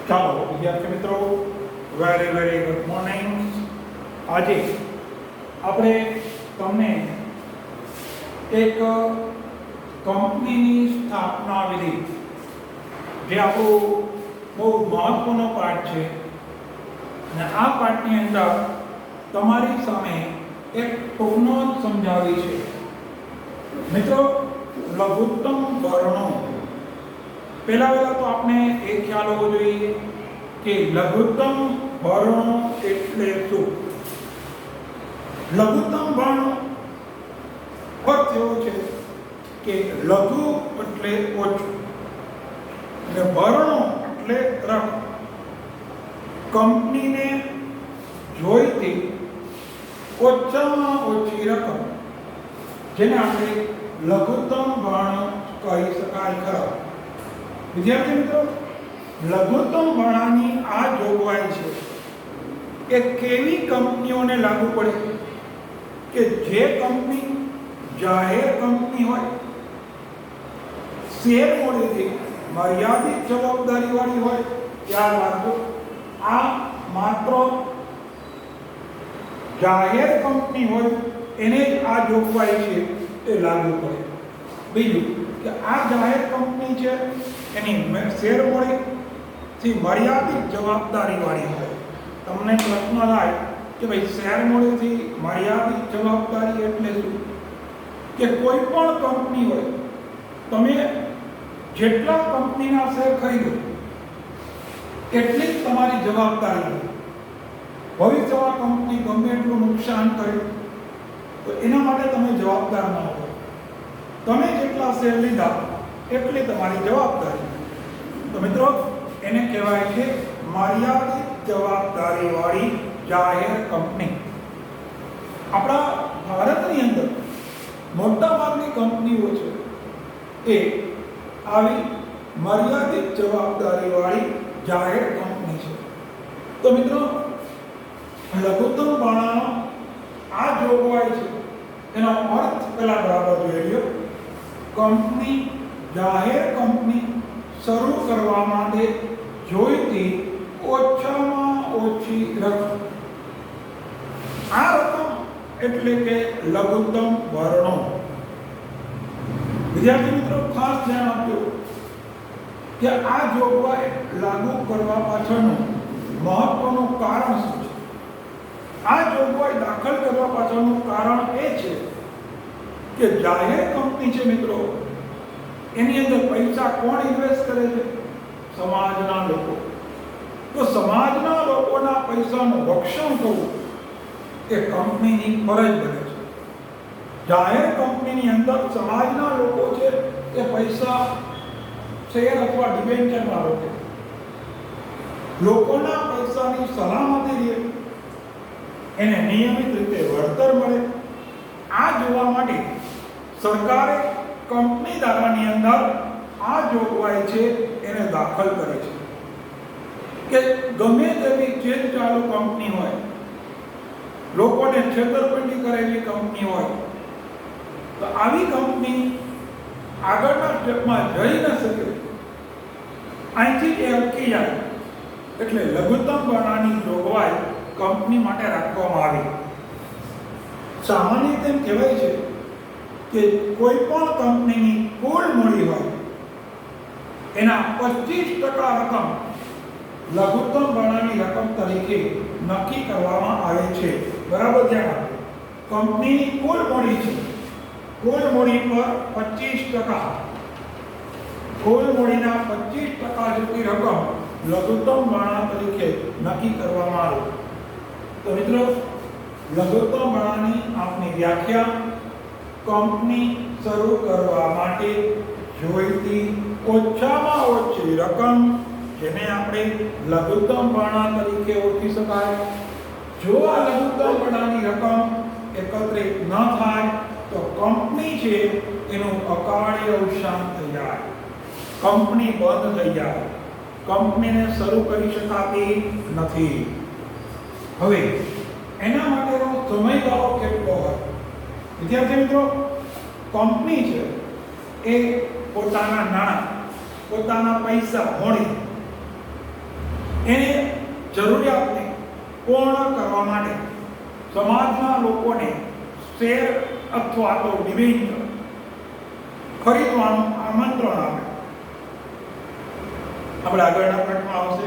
ચાલો વિદ્યાર્થી મિત્રો, વેરી વેરી ગુડ મોર્નિંગ. આજે આપણે તમને એક કંપનીની સ્થાપના વિધિ, જે આપણું બહુ મહત્વનો પાઠ છે, અને આ પાઠની અંદર તમારી સામે એક ટૂંકનો સમજાવી છે. મિત્રો, લઘુત્તમ વર્ણો પહેલા તો આપણે એ ખ્યાલ હોવો જોઈએ કે લઘુત્તમ વર્ણો એટલે શું. લઘુત્તમ વર્ણો અર્થ એવો છે કે લઘુ એટલે ઓછું અને વર્ણો એટલે રંગ. કંપનીને જોઈતી ઓછામાં ઓછી રકમ, જેને આપણે લઘુત્તમ વર્ણ કહી શકાય ખરા. વિદ્યાર્થી મિત્રો, લઘુત્તમ વર્ણની આ જોગવાઈ છે કે કેવી કંપનીઓને લાગુ પડે કે જે કંપની જાહેર કંપની હોય, શેર મૂડીથી મર્યાદિત જવાબદારી વાળી હોય. યાદ રાખજો, આ માત્ર જાહેર કંપની હોય એને જ આ જોગવાઈ છે એ લાગુ પડે. બીજું કે આ જાહેર કંપની છે એની શેર મૂડીથી મર્યાદિત જવાબદારી વાળી હોય. તમને પ્રશ્ન થાય કે ભાઈ શેર મૂડીથી મર્યાદિત જવાબદારી એટલે શું? કે કોઈ પણ કંપની હોય, તમે જેટલા કંપનીના શેર ખરીદો એટલી જ તમારી જવાબદારી હોય. ભવિષ્યમાં કંપની ગમે એટલું નુકસાન કરે તો એના માટે તમે જવાબદાર ન હો. તમે જેટલા શેર લીધા એટલી તમારી જવાબદારી. તો મિત્રો, એને કહેવાય છે મર્યાદિત જવાબદારી વાળી જાહેર કંપની. આપણા ભારતની અંદર મોટાભાગની કંપનીઓ છે એ આવી મર્યાદિત જવાબદારી વાળી જાહેર કંપની છે. તો મિત્રો, લઘુત્તમ વર્ણનો આ જોગવાઈ છે, એનો અર્થ પહેલા બરાબર જોઈ લો. કંપની, જાહેર કંપની શરૂ કરવા માટે જોઈતી ઓછામાં ઓછી રકમ. આ રકમ એટલે કે લઘુત્તમ વર્ણો. વિદ્યાર્થી મિત્રો, ખાસ ધ્યાન આપજો કે આ જોગવાઈ લાગુ કરવા પાછળનું મહત્વનું કારણ શું છે. આ જોગવાઈ દાખલ કરવા પાછળનું કારણ એ છે કે જાહેર કંપની છે મિત્રો, એની અંદર પૈસા કોણ ઇન્વેસ્ટ કરે છે? સમાજના લોકો. તો સમાજના લોકોના પૈસાનું રક્ષણ કરવું એ કંપનીની ફરજ બને છે. જાહેર કંપનીની અંદર સમાજના લોકો છે એ પૈસા શેર અથવા ડિબેન્ચરમાં રોકે. લોકોના પૈસાની સલામતી રહે, એને નિયમિત રીતે વળતર મળે. આ જોવા માટે સરકારે કંપની ધારાની અંદર આ જોગવાઈ છે એને દાખલ કરે છે કે ગમે તેવી ચેન ચાલુ કંપની હોય, લોકોને છેતરપિંડી કરેલી કંપની હોય, તો આવી કંપની આગળના સ્ટેપમાં જઈ ન શકે, અહીંથી એ અટકી જાય. એટલે લઘુત્તમ વર્ણની જોગવાઈ કંપની માટે રાખવામાં આવી. સામાન્ય રીતે એમ કહેવાય છે કે કોઈ પણ કંપનીની કુલ મૂડી હોય એના 25% રકમ લઘુત્તમ વર્ણની રકમ તરીકે નક્કી કરવામાં આવે છે. બરાબર ધ્યાન આપો. કંપનીની કુલ મૂડી છે, કુલ મૂડી પર 25%, કુલ મૂડીના 25% જેટલી રકમ લઘુત્તમ વર્ણ તરીકે નક્કી કરવામાં આવે. તો મિત્રો, લઘુત્તમ વર્ણની આપની વ્યાખ્યા: કંપની શરૂ કરવા માટે જોઈતી ઓછામાં ઓછી રકમ, જેને આપણે લઘુત્તમ વર્ણ તરીકે ઓળખી શકાય. જો આ લઘુત્તમ વર્ણની રકમ એકત્રિત ન થાય તો કંપની છે એનું અકાળે અવસાન થઈ જાય, કંપની બંધ થઈ જાય, કંપનીને શરૂ કરી શકાતી નથી. હવે એના માટેનો સમયગાળો કેટલો હોય? વિદ્યાર્થી મિત્રો, કંપની છે એ પોતાના નાણાં, પોતાના પૈસા મૂડી એની જરૂરિયાતને પૂર્ણ કરવા માટે સમાજના લોકોને શેર અથવા તો ડિબેન્ચર ખરીદવાનું આમંત્રણ આપે. આપણે આગળના પાઠમાં આવશે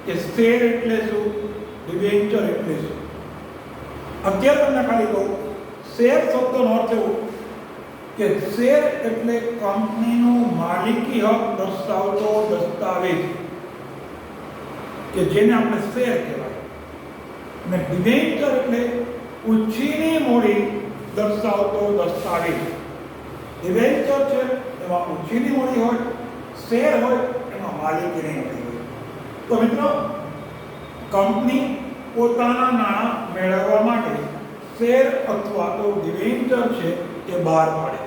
કે શેર એટલે શું, ડિબેન્ચર એટલે શું. અત્યારે તમને ખાલી કહું, શેર શબ્દનો અર્થ એવો કે શેર એટલે કંપનીનું માલિકી હક દર્શાવતો દસ્તાવેજ કે જેને આપણે શેર કહેવાય. અને ડિબેન્ચર એટલે ઉછીની મૂડી દર્શાવતો દસ્તાવેજ. ડિબેન્ચર છે એમાં ઉછીની મૂડી હોય, શેર હોય એમાં માલિકીની મૂડી હોય. તો મિત્રો, કંપની પોતાના નાણાં મેળવવા માટે શેર અથવા તો ડિબેન્ચર છે એ બહાર પાડે.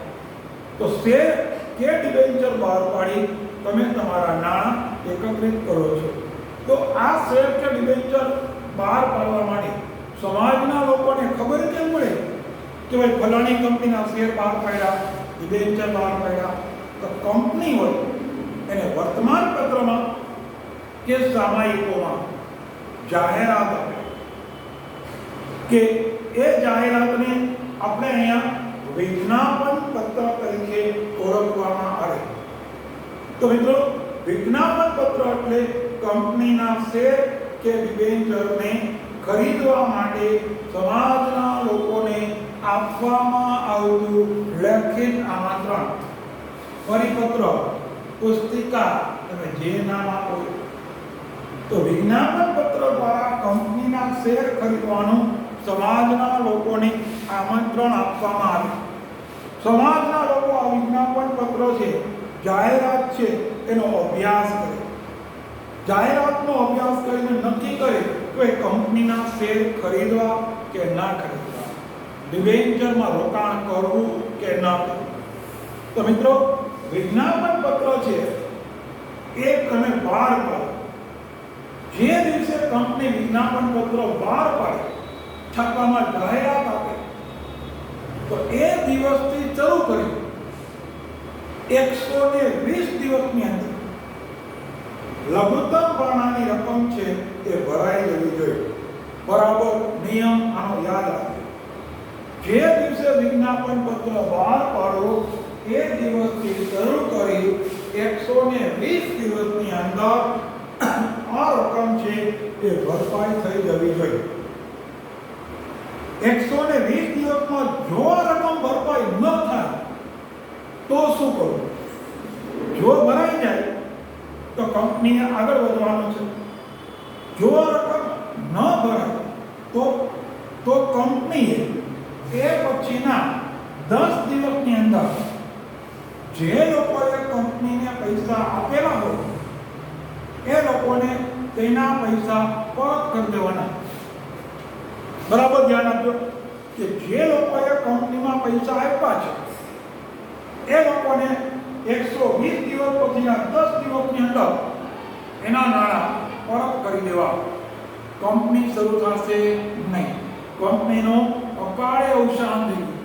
તો શેર કે ડિબેન્ચર બહાર પાડી તમે તમારા નાણાં એકત્રિત કરો છો. તો આ શેર કે ડિબેન્ચર બહાર પાડવા માટે સમાજના લોકોને ખબર કેમ પડે કે ભાઈ ફલાણી કંપનીના શેર બહાર પાડ્યા, ડિબેન્ચર બહાર પાડ્યા? તો કંપની હોય એને વર્તમાન પત્રમાં કે સામાયિકોમાં જાહેરાત આપે કે એ જાહેરાતને આપણે અહીંયા વિજ્ઞાપન પત્ર તરીકે ઓળખવામાં આવે. તો મિત્રો, વિજ્ઞાપન પત્ર એટલે કંપનીના શેર કે ડિબેન્ચરને ખરીદવા માટે સમાજના લોકોને આપવામાં આવતું લેખિત આમંત્રણ, પરિપત્ર, પુસ્તિકા, તમે જે નામ આપો. તો વિજ્ઞાપન પત્ર દ્વારા કંપનીના શેર ખરીદવાનું સમાજના લોકોને આમંત્રણ આપવામાં આવે. સમાજના લોકો આ વિજ્ઞાપન પત્ર છે, જાહેરાત છે, એનો અભ્યાસ કરે. જાહેરાતનો અભ્યાસ કરીને નક્કી કરે કે કંપનીના શેર ખરીદવા કે ના ખરીદવા, ડિબેન્ચરમાં રોકાણ કરવું કે ના કરવું. તો મિત્રો, વિજ્ઞાપન પત્ર છે એ તમે બહાર પાડો. જે દિવસે કંપની વિજ્ઞાપન પત્ર બહાર પાડે, છાપામાં જાહેરાત આપે, તો એ દિવસથી શરૂ કરી 120 દિવસની અંદર લઘુત્તમ ભરણાની રકમ છે એ ભરાઈ જવી જોઈએ. બરાબર નિયમ આનો યાદ રાખજો. જે દિવસે વિજ્ઞાપન પત્ર બહાર પાડો એ દિવસથી શરૂ કરી 120 દિવસની અંદર આ રકમ છે એ ભરપાઈ થઈ જવી જોઈએ. 120 દિવસમાં જો આ રકમ ભરપાઈ ન થાય તો શું કરવું? જો ભરાઈ જાય તો કંપનીએ આગળ વધવાનું છે. જો રકમ ન ભરાય તો કંપનીએ એ પછીના 10 દિવસની અંદર જે લોકોએ કંપનીને પૈસા આપેલા હોય એ લોકોને તેના પૈસા પરત કરી દેવાના. બરાબર ધ્યાન આપજો કે જે લોકોએ કંપનીમાં પૈસા આપ્યા છે એ લોકોને 120 દિવસ પછીના 10 દિવસની અંદર એના નાણાં પરત કરી દેવા. કંપની શરૂ થશે નહીં. કંપનીનો અકાળે અવસાન થઈ ગયું,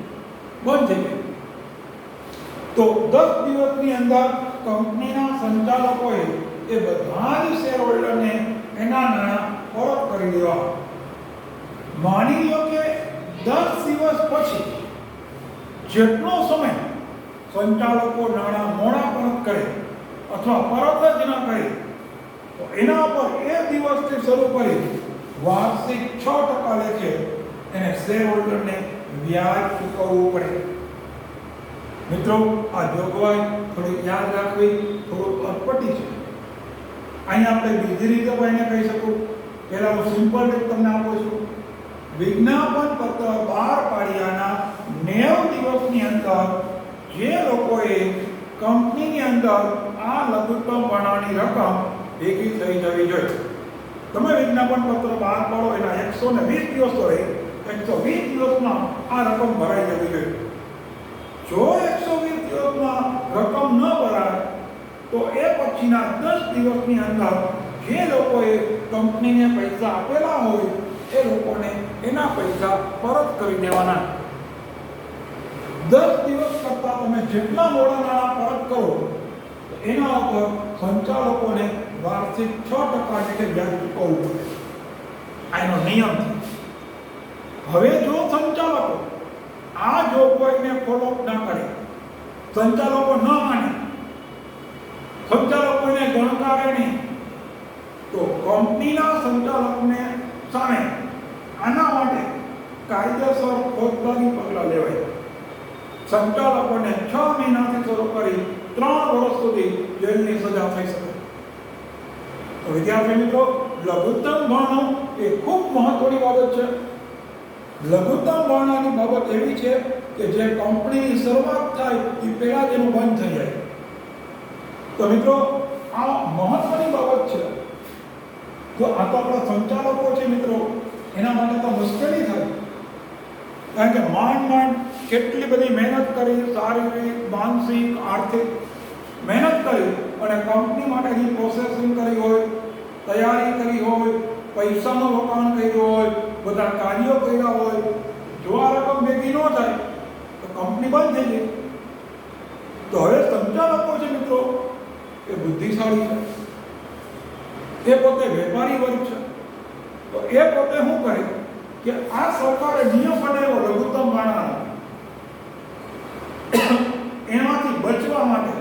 બંધ થઈ ગયું. તો 10 દિવસની અંદર કંપનીના સંચાલકોએ એ બધા જ શેર હોલ્ડરને એના નાણાં પરત કરી દેવા. માની લો કે 10 દિવસ પછી જેટલો સમય સંચાલકો નાણાં મોડા પરત કરે અથવા પરત જ ન કરે તો એના પર એ દિવસથી શરૂ કરી વાર્ષિક 6% લેખે એને શેર હોલ્ડરને વ્યાજ ચૂકવવું પડે. મિત્રો, આ જોગવાઈ થોડી યાદ રાખવી થોડું અટપટી છે. અહીંયા આપણે બીજી રીતે પણ એને કહી શકું. પહેલાં હું સિમ્પલ રીત તમને આપું છું. વિજ્ઞાપન પત્ર બહાર પાડ્યાના 90 દિવસની અંદર જે લોકોએ કંપનીની અંદર આ લઘુત્તમ ભરણાની રકમ ભેગી થઈ જવી જોઈએ. તમે વિજ્ઞાપન પત્ર બહાર પાડો એના 120 દિવસ રહે, 120 દિવસમાં આ રકમ ભરાઈ જવી જોઈએ. જો 120 દિવસમાં રકમ ન ભરાય તો એ પછીના 10 દિવસની અંદર જે લોકોએ કંપનીને પૈસા આપેલા હોય એ લોકોને એના પૈસા પરત કરી દેવાના. 10 દિવસ કરતાં તમે જેટલા મોડા નાણાં પરત કરો તો એના ઉપર સંચાલકોને વાર્ષિક 6% જેટલે વ્યાજ ચૂકવવું પડે. આ એનો નિયમ છે. હવે જો સંચાલકો આ જોગવાઈને ફોલોઅપ ના કરે, સંચાલકો ન માને, સંચાલકોને ગણકારે નહીં, તો કંપનીના સંચાલકને સામે આના માટે કાયદેસર ફોજદારી પગલાં લેવાય. સંચાલકોને 6 મહિનાથી શરૂ કરી 3 વર્ષ સુધી જેલની સજા થઈ શકે. તો વિદ્યાર્થી મિત્રો, લઘુત્તમ ભરણો એ ખૂબ મહત્વની બાબત છે. લઘુત્તમ ભરણાની બાબત એવી છે કે જે કંપનીની શરૂઆત થાય એ પહેલા જ એનું બંધ થઈ જાય. તો મિત્રો, આ મહત્વની બાબત છે. તો આ તો આપણા સંચાલકો છે મિત્રો, એના માટે તો મુશ્કેલી થાય. કારણ કે માંડ કેટલી બધી મહેનત કરી, શારીરિક, માનસિક, આર્થિક મહેનત કરી અને કંપની માટેની પ્રોસેસિંગ કરી હોય, તૈયારી કરી હોય, પૈસાનું રોકાણ કર્યું હોય, બધા કાર્યો કર્યા હોય. જો આ રકમ ભેગી ન થાય તો કંપની બંધ થઈ જાય. તો હવે સંચાલકો છે મિત્રો એ બુદ્ધિશાળી છે, એ પોતે વેપારી વર્ગ છે. તો એ પોતે શું કરે કે આ સરકારે નિયમ બનાવ્યો લઘુત્તમ ભરણાનો, એમાંથી બચવા માટે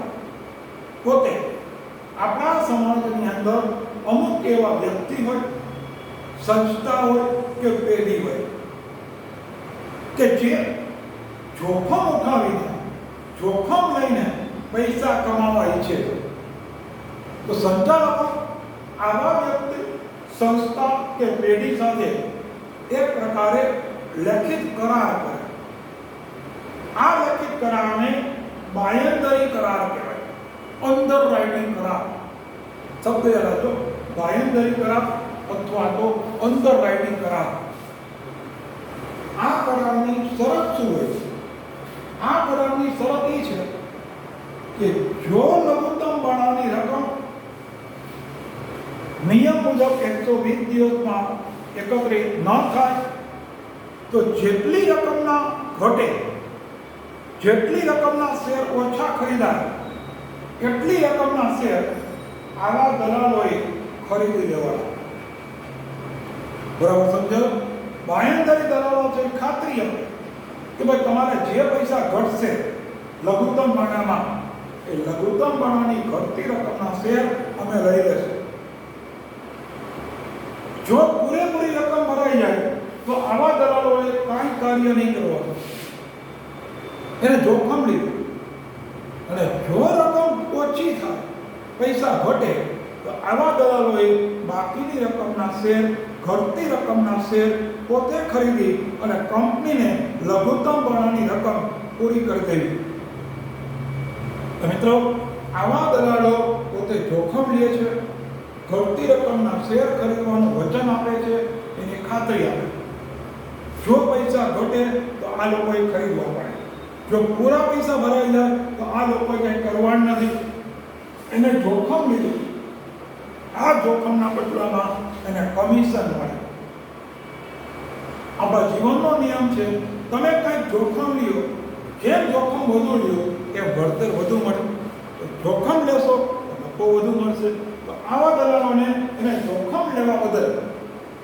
પોતે આપણા સમાજની અંદર અમુક એવા વ્યક્તિ હોય, સંસ્થા હોય કે પેઢી હોય કે જે જોખમ ઉઠાવીને, જોખમ લઈને પૈસા કમાવા ઈચ્છે. તો સંચાલકો આવા વ્યક્તિ, સંસ્થા કે પેઢી સાથે એક પ્રકારે લેખિત કરાર કરે. આ લેખિત કરારને બાંયધરી કરાર કહેવાય, અંડર રાઇટિંગ કરાર. શબ્દ યાદ રાખજો, બાંયધરી કરાર અથવા તો અંડર રાઇટિંગ કરાર. આ કરારની શરત શું હોય છે? આ કરારની શરત એ છે કે જો લઘુત્તમ ભરણાની રકમ નિયમ મુજબ 120 દિવસમાં એકત્રિત ન થાય તો જેટલી રકમના ઘટે, જેટલી રકમના શેર ઓછા ખરીદાય એટલી રકમના શેર આવા દલાલોએ ખરીદી લેવાના. બરાબર સમજો? બાંયધરી દલાલો છે ખાતરી આપે કે ભાઈ તમારે જે પૈસા ઘટશે લઘુત્તમ ભરણામાં, એ લઘુત્તમ ભરણાની ઘટતી રકમના શેર અમે લઈ લેશું. જો પૂરેપૂરી રકમ ભરાઈ જાય તો આવા દલાલોએ કાંઈ કાર્ય નહીં કરવાનું, એને જોખમ લીધું. અને જો રકમ ઓછી થાય, પૈસા ઘટે, તો આવા દલાલોએ બાકીની રકમના શેર, ઘટતી રકમના શેર પોતે ખરીદી અને કંપનીને લઘુત્તમ ભરણાની રકમ પૂરી કરી દેવી. તો મિત્રો, આવા દલાલો પોતે જોખમ લે છે, ઘટતી રકમના શેર ખરીદવાનું વચન આપે છે, એની ખાતરી આપે. જો પૈસા ઘટે તો આ લોકોએ ખરીદવા પડે, જો પૂરા પૈસા ભરાઈ જાય તો આ લોકોએ કંઈ કરવાનું નથી. એને જોખમ લીધું, આ જોખમના બદલામાં એને કમિશન મળે. આપણા જીવનનો નિયમ છે, તમે કંઈક જોખમ લ્યો, જેમ જોખમ વધુ લ્યો એમ વળતર વધુ મળે. તો જોખમ લેશો તો નફો વધુ મળશે. તો આવા દલાલોને એને જોખમ લેવા બદલ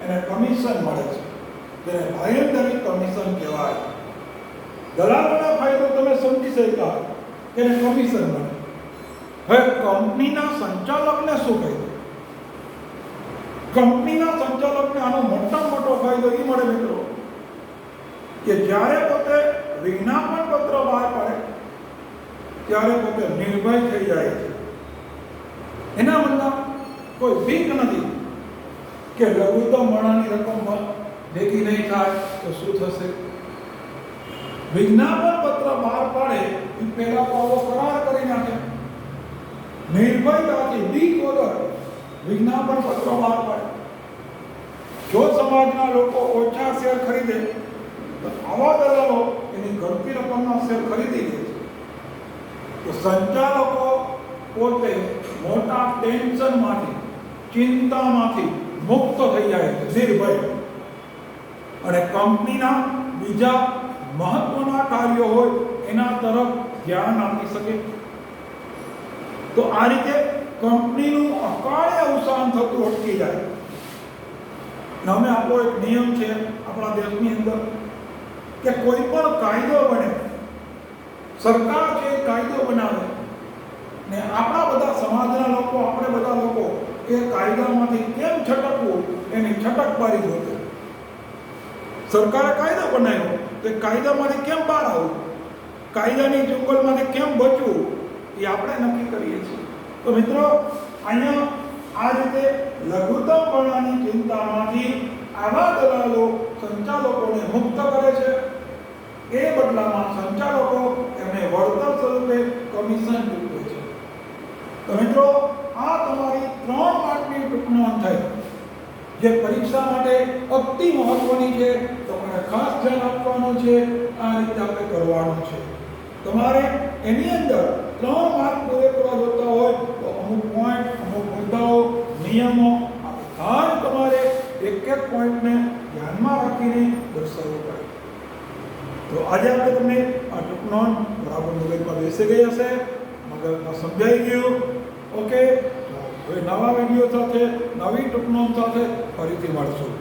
એને કમિશન મળે છે, જેને બાંયધરી કમિશન કહેવાય. દલાલોના ફાયદો તમે સમજી શક્યા કે એને કમિશન મળે. હવે કંપનીના સંચાલકને શું ફાયદો? કંપનીના સંચાલકને આનો મોટામાં મોટો ફાયદો એ મળે મિત્રો કે જ્યારે પોતે વિજ્ઞાપન પત્ર બહાર પાડે ત્યારે પોતે નિર્ભય થઈ જાય છે. એના મનમાં કોઈ બીક નથી કે લઘુત્તમ ભરણાની રકમ ભેગી નહીં થાય તો શું થશે. વિજ્ઞાપન પત્ર બહાર પાડે એ પહેલા તો આવો કરાર કરી નાખે, નિર્ભયતાથી બીક વગર વિજ્ઞાપન પત્ર બહાર પાડે. જો સમાજના લોકો ઓછા શેર ખરીદે તો આવા દલાલો એની ઘટતી રકમના શેર ખરીદી લે છે. તો સંચાલકો પોતે મોટા ટેન્શનમાંથી, ચિંતામાંથી મુક્ત થઈ જાય છે, નિર્ભય. અને કંપનીના બીજા મહત્વના કાર્યો હોય એના તરફ ધ્યાન આપી શકે. તો આ રીતે કંપનીનું અકાળે અવસાન થતું અટકી જાય. અને અમે આપણો એક નિયમ છે આપણા દેશની અંદર કે કોઈ પણ કાયદો બને, સરકાર છે કાયદો બનાવે ને આપણા બધા સમાજના લોકો, આપણે બધા લોકો એ કાયદામાંથી કેમ છટકવું એની છટકબારી જોતે. સરકારે કાયદો બનાવ્યો તો કાયદામાંથી કેમ બહાર આવવું, કાયદાની ચુંગલમાંથી કેમ બચવું એ આપણે નક્કી કરીએ છીએ. તો મિત્રો, અહીંયા આ રીતે લઘુત્તમ વર્ણની ચિંતામાંથી આવા દલાલો સંચાલકોને મુક્ત કરે છે. એ બદલામાં સંચાલકો એમને વળતર સ્વરૂપે કમિશન ચૂકવે છે. તો મિત્રો, આ તમારી 3 માર્કની ટૂંકનોંધ થઈ, જે પરીક્ષા માટે અતિ મહત્વની છે. તમારે ખાસ ધ્યાન આપવાનું છે. આ રીતે આપણે કરવાનું છે. તમારે એની અંદર 3 માર્ક પૂરેપૂરા જોતા હોય તો અમુક પોઈન્ટ, અમુક મુદ્દાઓ, નિયમો આ બધા જ તમારે એક એક પોઈન્ટને ધ્યાનમાં રાખીને દર્શાવવું પડે. તો આજે આપણે તમને આ ટૂંકનોંધ બરાબર મગજમાં બેસી ગઈ હશે, મગજમાં સમજાઈ ગયું. ઓકે, હવે નવા વિડીયો સાથે, નવી ટૂંકનોંધ સાથે ફરીથી મળશું.